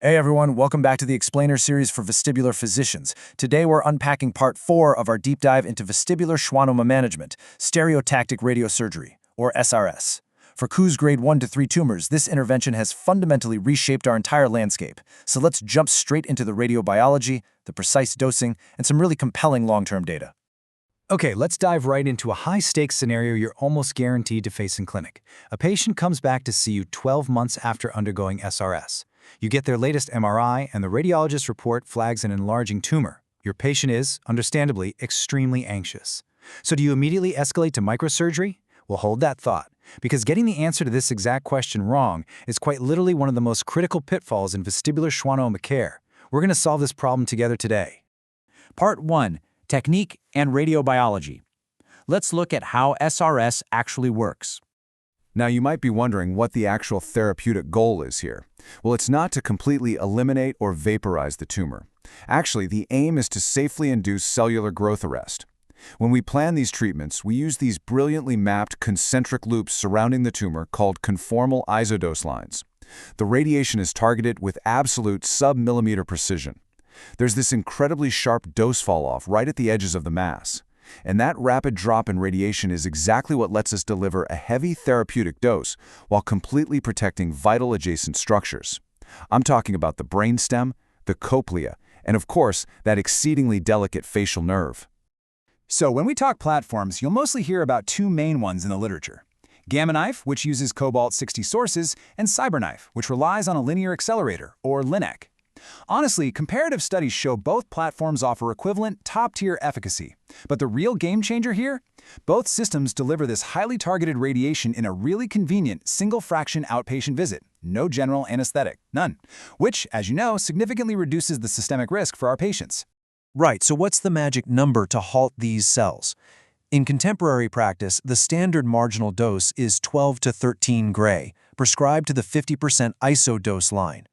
Hey everyone, welcome back to the Explainer series for vestibular physicians. Today we're unpacking part 4 of our deep dive into vestibular schwannoma management, stereotactic radiosurgery, or SRS. For Koos grade 1 to 3 tumors, this intervention has fundamentally reshaped our entire landscape. So let's jump straight into the radiobiology, the precise dosing, and some really compelling long-term data. Okay, let's dive right into a high-stakes scenario you're almost guaranteed to face in clinic. A patient comes back to see you 12 months after undergoing SRS. You get their latest MRI, and the radiologist report flags an enlarging tumor. Your patient is, understandably, extremely anxious. So do you immediately escalate to microsurgery? Well, hold that thought, because getting the answer to this exact question wrong is quite literally one of the most critical pitfalls in vestibular schwannoma care. We're going to solve this problem together today. Part 1. Technique and radiobiology. Let's look at how SRS actually works. Now, you might be wondering what the actual therapeutic goal is here. Well, it's not to completely eliminate or vaporize the tumor. Actually, the aim is to safely induce cellular growth arrest. When we plan these treatments, we use these brilliantly mapped concentric loops surrounding the tumor called conformal isodose lines. The radiation is targeted with absolute sub-millimeter precision. There's this incredibly sharp dose fall-off right at the edges of the mass. And that rapid drop in radiation is exactly what lets us deliver a heavy therapeutic dose while completely protecting vital adjacent structures. I'm talking about the brainstem, the cochlea, and of course, that exceedingly delicate facial nerve. So when we talk platforms, you'll mostly hear about two main ones in the literature. Gamma Knife, which uses cobalt-60 sources, and CyberKnife, which relies on a linear accelerator, or LINAC. Honestly, comparative studies show both platforms offer equivalent, top-tier efficacy. But the real game-changer here? Both systems deliver this highly targeted radiation in a really convenient, single-fraction outpatient visit. No general anesthetic, none. Which, as you know, significantly reduces the systemic risk for our patients. Right, so what's the magic number to halt these cells? In contemporary practice, the standard marginal dose is 12 to 13 gray, prescribed to the 50% ISO dose line.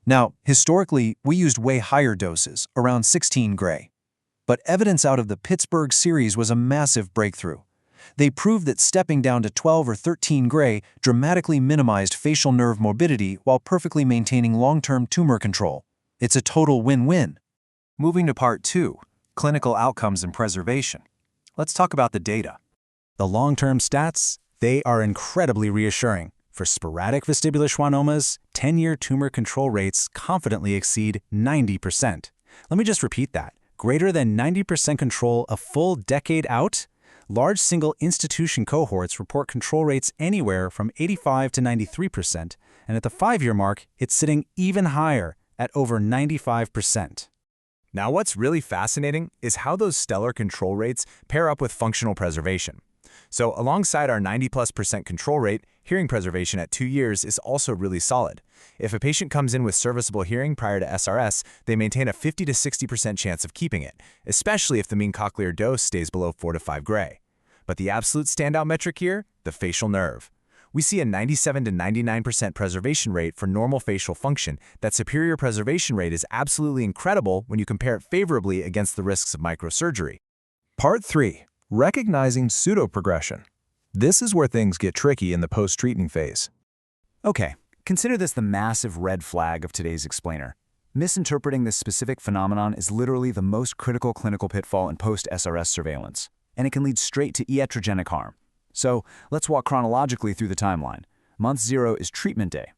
Now, historically, we used way higher doses, around 16 gray. But evidence out of the Pittsburgh series was a massive breakthrough. They proved that stepping down to 12 or 13 gray dramatically minimized facial nerve morbidity while perfectly maintaining long-term tumor control. It's a total win-win. Moving to part 2, clinical outcomes and preservation. Let's talk about the data. The long-term stats, they are incredibly reassuring. For sporadic vestibular schwannomas, 10-year tumor control rates confidently exceed 90%. Let me just repeat that. Greater than 90% control a full decade out? Large single institution cohorts report control rates anywhere from 85 to 93%, and at the 5-year mark, it's sitting even higher at over 95%. Now, what's really fascinating is how those stellar control rates pair up with functional preservation. So alongside our 90+% control rate, hearing preservation at 2 years is also really solid. If a patient comes in with serviceable hearing prior to SRS, they maintain a 50 to 60% chance of keeping it, especially if the mean cochlear dose stays below 4 to 5 gray. But the absolute standout metric here, the facial nerve. We see a 97 to 99% preservation rate for normal facial function. That superior preservation rate is absolutely incredible when you compare it favorably against the risks of microsurgery. Part 3. Recognizing pseudoprogression. This is where things get tricky in the post-treatment phase. Okay, consider this the massive red flag of today's explainer. Misinterpreting this specific phenomenon is literally the most critical clinical pitfall in post-SRS surveillance, and it can lead straight to iatrogenic harm. So let's walk chronologically through the timeline. Month 0 is treatment day.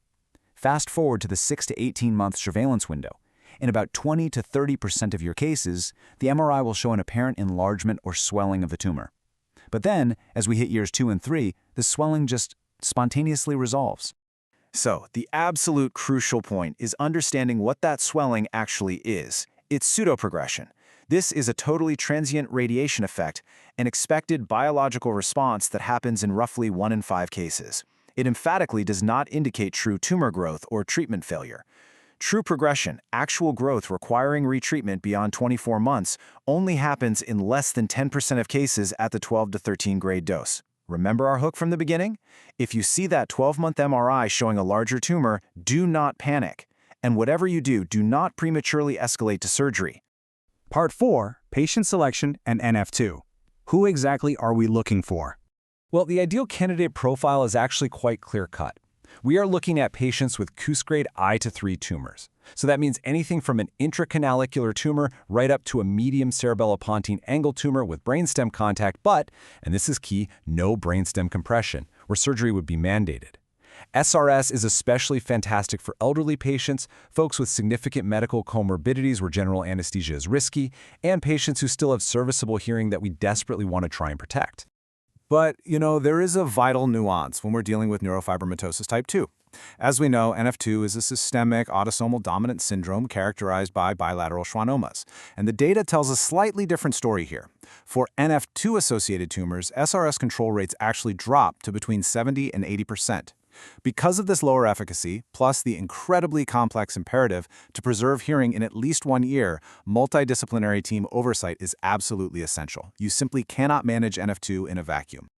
Fast forward to the 6 to 18-month surveillance window. In about 20 to 30% of your cases, the MRI will show an apparent enlargement or swelling of the tumor. But then, as we hit years 2 and 3, the swelling just spontaneously resolves. So, the absolute crucial point is understanding what that swelling actually is. It's pseudoprogression. This is a totally transient radiation effect, an expected biological response that happens in roughly 1 in 5 cases. It emphatically does not indicate true tumor growth or treatment failure. True progression, actual growth requiring retreatment beyond 24 months, only happens in less than 10% of cases at the 12 to 13 grade dose. Remember our hook from the beginning? If you see that 12-month MRI showing a larger tumor, do not panic. And whatever you do, do not prematurely escalate to surgery. Part 4, patient selection and NF2. Who exactly are we looking for? Well, the ideal candidate profile is actually quite clear-cut. We are looking at patients with Koos grade I-III tumors. So that means anything from an intracanalicular tumor right up to a medium cerebellopontine angle tumor with brainstem contact, but, and this is key, no brainstem compression, where surgery would be mandated. SRS is especially fantastic for elderly patients, folks with significant medical comorbidities where general anesthesia is risky, and patients who still have serviceable hearing that we desperately want to try and protect. But, there is a vital nuance when we're dealing with neurofibromatosis type 2. As we know, NF2 is a systemic autosomal dominant syndrome characterized by bilateral schwannomas, and the data tells a slightly different story here. For NF2-associated tumors, SRS control rates actually drop to between 70 and 80%. Because of this lower efficacy, plus the incredibly complex imperative to preserve hearing in at least 1 year, multidisciplinary team oversight is absolutely essential. You simply cannot manage NF2 in a vacuum.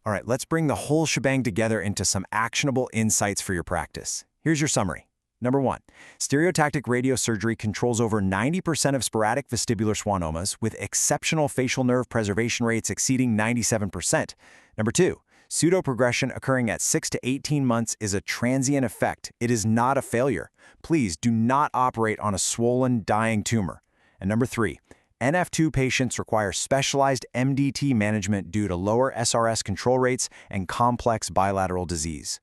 All right, let's bring the whole shebang together into some actionable insights for your practice. Here's your summary. Number 1, stereotactic radiosurgery controls over 90% of sporadic vestibular schwannomas with exceptional facial nerve preservation rates exceeding 97%. Number 2, pseudoprogression occurring at 6 to 18 months is a transient effect. It is not a failure. Please do not operate on a swollen, dying tumor. And number 3, NF2 patients require specialized MDT management due to lower SRS control rates and complex bilateral disease.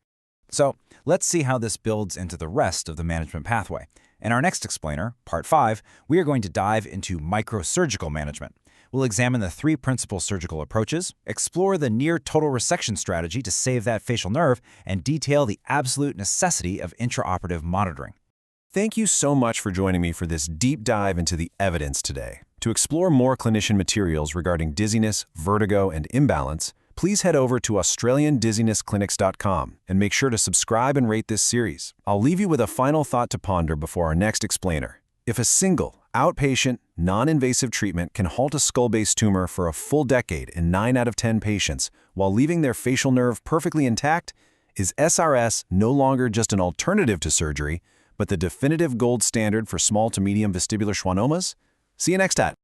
So, let's see how this builds into the rest of the management pathway. In our next explainer, Part 5, we are going to dive into microsurgical management. We'll examine the 3 principal surgical approaches, explore the near total resection strategy to save that facial nerve, and detail the absolute necessity of intraoperative monitoring. Thank you so much for joining me for this deep dive into the evidence today. To explore more clinician materials regarding dizziness, vertigo, and imbalance, please head over to AustralianDizzinessClinics.com and make sure to subscribe and rate this series. I'll leave you with a final thought to ponder before our next explainer. If a single, outpatient, non-invasive treatment can halt a skull-based tumor for a full decade in 9 out of 10 patients while leaving their facial nerve perfectly intact, is SRS no longer just an alternative to surgery, but the definitive gold standard for small to medium vestibular schwannomas? See you next time.